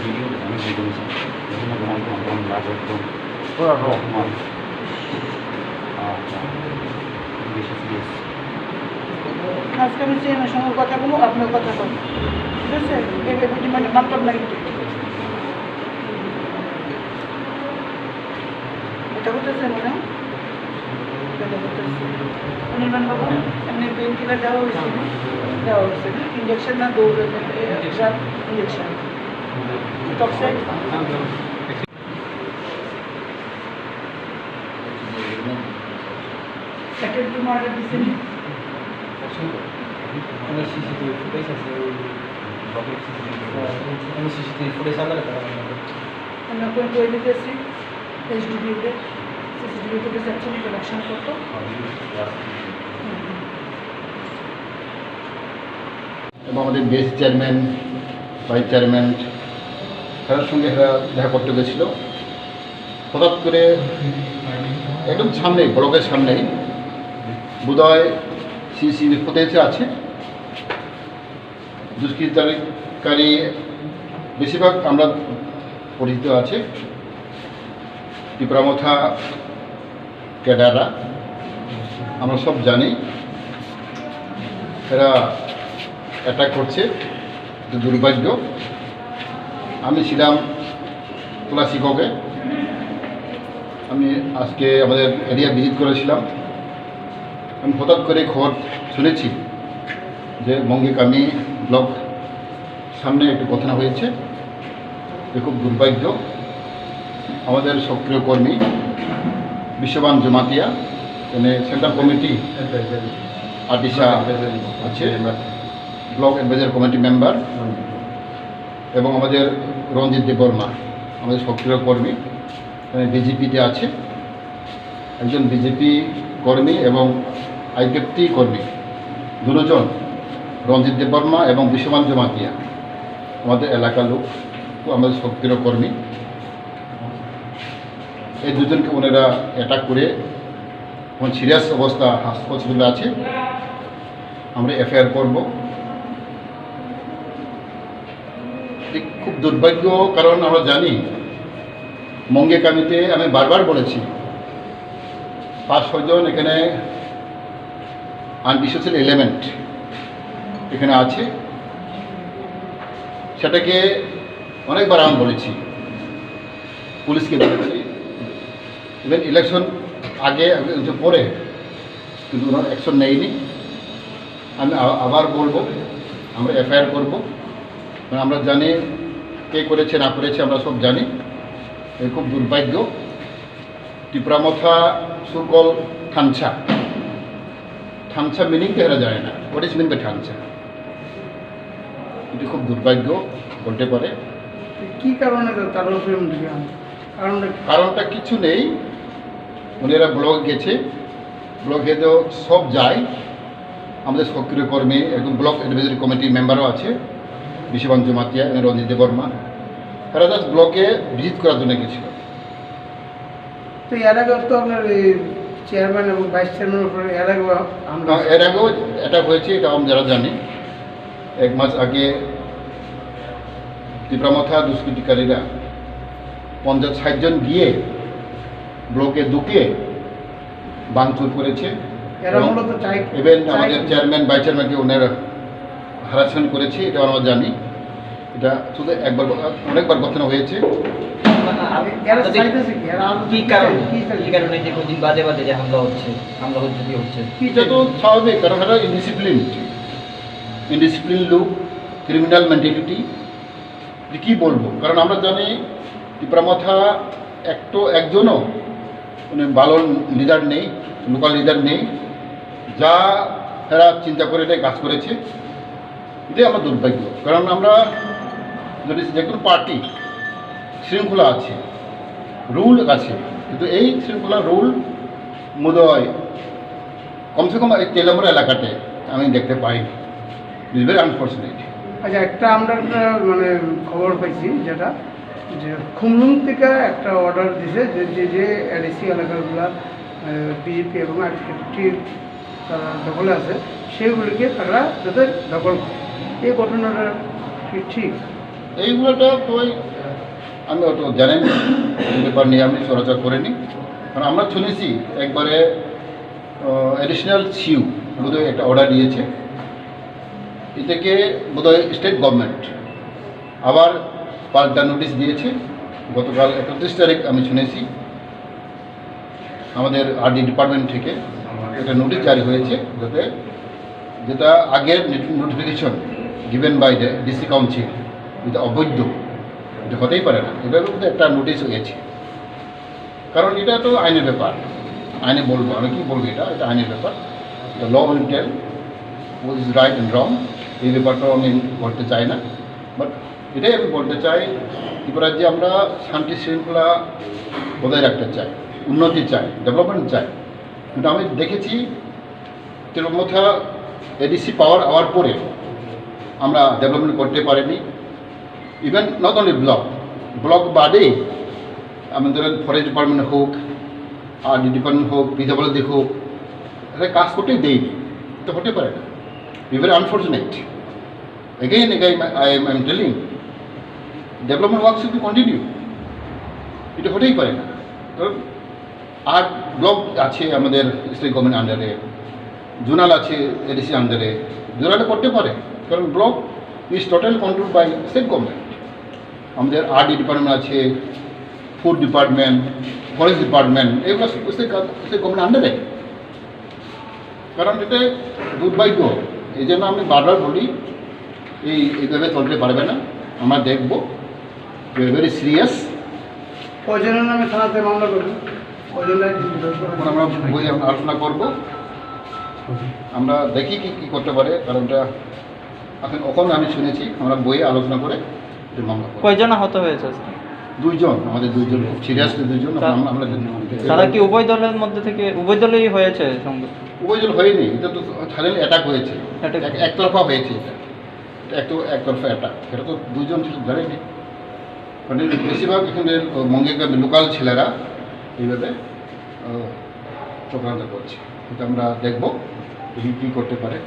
video kami video sa na gawin ko ang lago ko man yes আজকে আমি চেয়ারম্যানের সঙ্গে কথা বলবো, আপনার কথা বলবো, ঠিক আছে? এই মানে মাত্র নাই এটা হতেছে মনে হয় অনির্বাণ বাবু এমনি পেন কিলার দেওয়া হয়েছে ইঞ্জেকশন না দৌড় injection toxoid second to murder দিচ্ছেন CCTV footage আছে CCTV footage আলাদা করা আমরা করে দিতেছি এইচডিতে সিসিটিভি ফুটেজ অ্যাকচুয়ালি কালেকশন করতো এবং আমাদের বেস চেয়ারম্যান ভাইস চেয়ারম্যান তাদের সঙ্গে এরা দেখা করতে গেছিল। হঠাৎ করে একদম সামনেই ব্লকের সামনেই বোধহয় সিসিটিভি ফুটেজে আছে দুষ্কৃতকারী বেশিরভাগ আমরা পরিচিত আছে টিপরামথা ক্যাডাররা আমরা সব জানি এরা অ্যাটাক করছে। দুর্ভাগ্য আমি ছিলাম তুলাশিককে আমি আজকে আমাদের এরিয়া ভিজিট করেছিলাম। আমি হঠাৎ করে খবর শুনেছি যে মঙ্গিকামি ব্লক সামনে একটু ঘটনা হয়েছে। খুব দুর্ভাগ্য। আমাদের সক্রিয় কর্মী বিশ্ববান জমাতিয়া এখানে সেন্ট্রাল কমিটি আদিশা আছে ব্লক অ্যাডভাইজার কমিটি মেম্বার এবং আমাদের রঞ্জিত দেববর্মা আমাদের সক্রিয় কর্মী এখানে বিজেপিতে আছে একজন বিজেপি কর্মী এবং আইপিএফটি কর্মী দুজন রঞ্জিত দেববর্মা এবং বিশ্ববান জমাতিয়া আমাদের এলাকার লোক আমাদের সক্রিয় কর্মী। এই দুজনকে ওনারা অ্যাটাক করে এখন সিরিয়াস অবস্থা হসপিটালে আছে। আমরা এফআইআর করব। খুব দুর্ভাগ্য কারণ আমরা জানি মঙ্গিকামিতে আমি বারবার বলেছি 5-6 জন এখানে আনডিসোশিয়াল এলিমেন্ট এখানে আছে। সেটাকে অনেকবার আমি বলেছি পুলিশকে বলেছি ইভেন ইলেকশন আগে পরে কিন্তু ওনার অ্যাকশন নেয়নি। আমি আবার বলবো আমরা এফআইআর করব। আমরা জানি কে করেছে না করেছে আমরা সব জানি। এই খুব দুর্ভাগ্য। টিপরামথা সুকল ঠানছা ঠানছা মিনিংটা এরা জানে না। হোয়াট ইজ মিন বাই ঠানছা? এটি খুব দুর্ভাগ্য বলতে পারে। কি কারণে তার কারণটা কিছু নেই। উনিরা ব্লক গেছে, ব্লকে তো সব যায় আমাদের সক্রিয় কর্মী একজন ব্লক অ্যাডভাইজারি কমিটি মেম্বারও আছে বিশ্ববান জমাতিয়া রঞ্জিত দেববর্মা। এরা জাস্ট ব্লকে ভিজিট করার জন্য গেছিল। তো এর আগে তো আপনার চেয়ারম্যান এবং ভাইস চেয়ারম্যানের উপরে এর আগেও অ্যাটাক হয়েছে এটা আমরা যারা জানি। 1 মাস আগে তীব্রামথা দুষ্কৃতিকারীরা 50-60 জন গিয়ে ব্লকে ঢুকে ভাঙচুর করেছে। ইভেন আমাদের চেয়ারম্যান ভাইস চেয়ারম্যানকে ওনারা হারাসমেন্ট করেছে। এটা আমরা জানি। এটা শুধু একবার অনেকবার ঘটনা হয়েছে। এটা তো স্বাভাবিক কারণ এটা ইনডিসিপ্লিন লোক ক্রিমিনাল মেন্টালিটি কী বলবো। কারণ আমরা জানি টিপরামথা একজনও ভালো লিডার নেই, লোকাল লিডার নেই। যা এরা চিন্তা করে এটাই কাজ করেছে। এটাই আমার দুর্ভাগ্য। কারণ আমরা যদি যে কোনো পার্টি শৃঙ্খলা আছে, রুল আছে, কিন্তু এই শৃঙ্খলা রুল বোধহয় কমসে কম এই তেলামুড়া এলাকাতে আমি দেখতে পাইনি। It's very unfortunate. আচ্ছা, একটা আমরা মানে খবর পাইছি যেটা যে খুমলুং থেকে একটা অর্ডার দিছে যে এডিসি এলাকাগুলা বিজেপি এবং আইপিএফটির তারা দখলে আছে সেইগুলিকে তারা যাতে দখল করে। এই ঘটনাটা কি ঠিক? এইগুলোটা তো আমি অত জানেন এই ব্যাপার নিয়ে আমি চর্চা করিনি, কারণ আমরা শুনেছি একবারে অ্যাডিশনাল সিউ বোধহয় একটা অর্ডার দিয়েছে, এ থেকে বোধহয় স্টেট গভর্নমেন্ট আবার পাল্টা নোটিশ দিয়েছে। গতকাল 31 তারিখ আমি শুনেছি আমাদের আরডি ডিপার্টমেন্ট থেকে একটা নোটিশ জারি হয়েছে, যাতে যেটা আগের notification given by the DC council যেটা অবৈধ, এটা হতেই পারে না, এভাবে কিন্তু একটা নোটিশ হয়েছে। কারণ এটা তো আইনের ব্যাপার, আইনে বলবো আমি কি বলবো, এটা আইনের ব্যাপার, the law will tell what is right and wrong. এই ব্যাপারটাও আমি বলতে চাই না, বাট এটাই আমি বলতে চাই ত্রিপুরার যে আমরা শান্তি শৃঙ্খলা বজায় রাখতে চাই, উন্নতি চাই, ডেভেলপমেন্ট চাই, কিন্তু আমি দেখেছি তিরুমথা এডিসি পাওয়ার হওয়ার পরে আমরা ডেভেলপমেন্ট করতে পারিনি। ইভেন নট অনলি ব্লক বাদে আমাদের ফরেস্ট ডিপার্টমেন্ট হোক, আরডি ডিপার্টমেন্ট হোক, পিডব্লিউডি হোক, এটা কাজ করতেই দেয়নি, তো হতে পারে না। Be very unfortunate. Again, I am telling, development work should be continue. এটা হতেই পারে না, কারণ 8 ব্লক আছে আমাদের স্টেট গভর্নমেন্ট আন্ডারে, জোনাল আছে এডিসি আন্ডারে, জোনালে করতে পারে, কারণ block is total control by state government. আমাদের আরডি ডিপার্টমেন্ট আছে, ফুড ডিপার্টমেন্ট, ফরেস্ট ডিপার্টমেন্ট, এগুলো স্টেট গভর্নমেন্ট আন্ডারে। কারণ এটা দুর্ভাগ্য, এই জন্য আমি বারবার বলি এইভাবে চলতে পারবে না। আমরা দেখব, ভেরি সিরিয়াস। কয়জনের নামে থানাতে মামলা করবেন? কয়জনের আমরা বই আলোচনা করব, আমরা দেখি কি করতে পারে, কারণ এটা এখন আমি শুনেছি আমরা বইয়ে আলোচনা করে মামলা করব। কয়জন আহত হয়েছে? 2 জন, আমাদের 2 জন খুব সিরিয়াসলি 2 জন। আমরা তারা কি উভয় দলের মধ্যে থেকে, উভয় দলেই হয়েছে সঙ্গে? উভয় জন হয়নি, এটা তো সাডেনলি অ্যাটাক হয়েছে, একতরফা হয়েছে, এটা একতরফা অ্যাটাক, এটা তো 2 জন ছিল জানেনি। মানে বেশিরভাগ এখানে মঙ্গেকার লোকাল ছেলেরা এইভাবে চক্রান্ত করছে, এটা আমরা দেখব কী করতে পারে।